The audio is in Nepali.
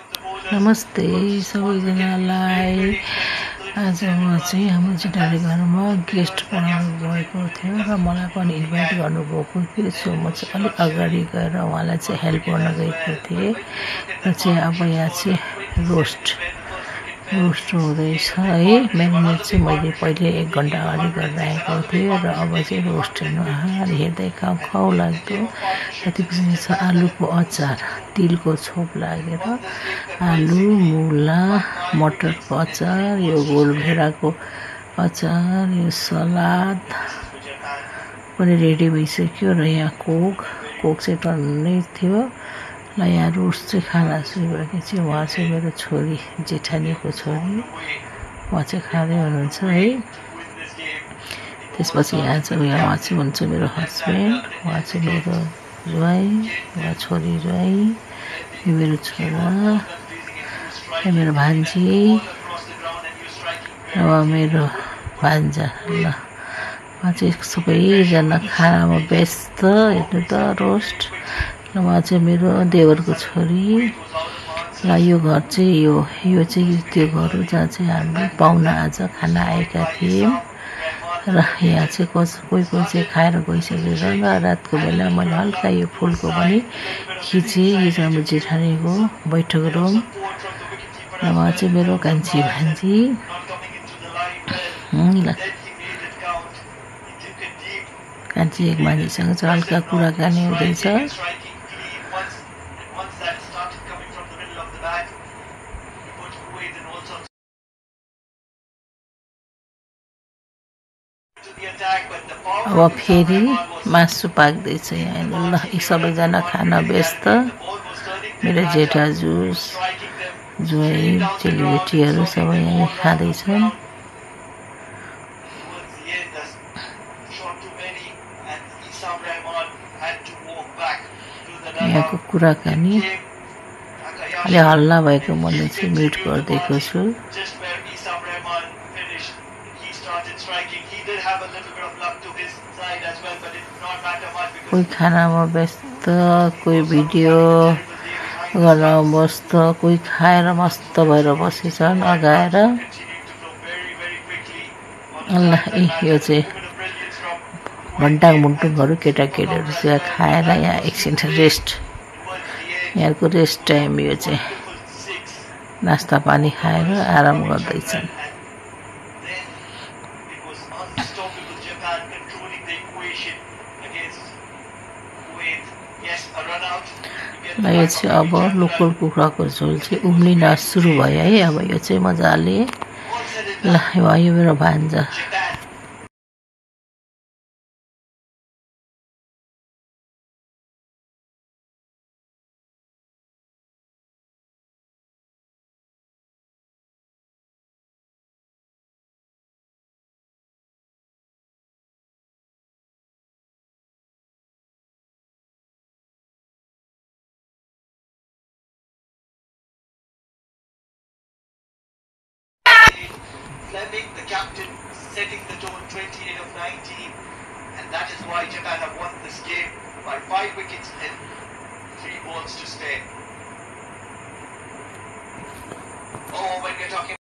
नमस्ते सबैजनालाई। आज म चाहिँ हाम्रो जेठाले घरमा गेस्ट बनाउनु गएको थियो र मलाई पनि इन्भाइट गर्नुभएको थियो। सो म चाहिँ अलिक अगाडि गएर उहाँलाई चाहिँ हेल्प गर्न गएको थिएँ र चाहिँ अब यहाँ चाहिँ रोस्ट हुँदैछ है। म्यारिनेट चाहिँ मैले पहिले 1 घन्टा अगाडि गरिरहेको थिएँ र अब चाहिँ रोस्ट हेर्दै खाउ लाग्दो। त्यसपछि छ आलुको अचार, तिलको छोप लागेर आलु, मुला, मटरको अचार, यो गोलभेडाको अचार, यो सलाद पनि रेडी भइसक्यो र यहाँ कोक चाहिँ टन्नै थियो। ल यहाँ रोस्ट चाहिँ खाना सुरु गरेको चाहिँ उहाँ चाहिँ मेरो छोरी, जेठानीको छोरी, उहाँ चाहिँ खाँदै हुनुहुन्छ है। त्यसपछि यहाँ चाहिँ उहाँ चाहिँ हुन्छ मेरो हस्बेन्ड, उहाँ चाहिँ मेरो ज्वाइँ, उहाँ छोरी ज्वाइँ, यो मेरो छोरा, यो मेरो भान्जी र उहाँ मेरो भान्जा। ल उहाँ चाहिँ सबैजना खानामा व्यस्त। हेर्नु त रोस्ट। र उहाँ चाहिँ मेरो देवरको छोरी। र यो घर चाहिँ यो चाहिँ त्यो घर हो जहाँ चाहिँ हाम्रो पाहुना आज खाना आएका थिए र यहाँ चाहिँ कोही चाहिँ खाएर गइसकेर रातको बेला मैले हल्का यो फुलको पनि खिचेँ। यो चाहिँ हाम्रो जेठानीको बैठक रुम र उहाँ चाहिँ मेरो कान्छी भान्जी। ल कान्छी एक भान्जीसँग चाहिँ हल्का कुराकानी हुँदैछ। अब फेरि मासु पाक्दैछ यहाँ। ल यी सबैजना खाना व्यस्त। मेरो जेठाजु, ज्वाइँ, चेलीबेटीहरू सबै यहीँ खाँदैछन्। यहाँको कुराकानी अलि हल्ला भएको मैले चाहिँ म्युट गरिदिएको छु। कोही खानामा व्यस्त, कोही भिडियो गर्न व्यस्त, कोही खाएर मस्त भएर बसेछन् अगाएर। ल यो चाहिँ भन्टाङ मुन्टुङहरू केटाकेटीहरू चाहिँ खाएर यहाँ एकछिन रेस्ट, यहाँको रेस्ट टाइम। यो चाहिँ नास्ता पानी खाएर आराम गर्दैछन्। ल यो चाहिँ अब लोकल कुखुराको झोल चाहिँ उम्लिन सुरु भयो है। अब यो चाहिँ मजाले। ल यो मेरो भान्जा। Fleming, the captain, setting the tone 28 of 19, and that is why Japan have won this game by 5 wickets and 3 balls to stay. Oh, when we're talking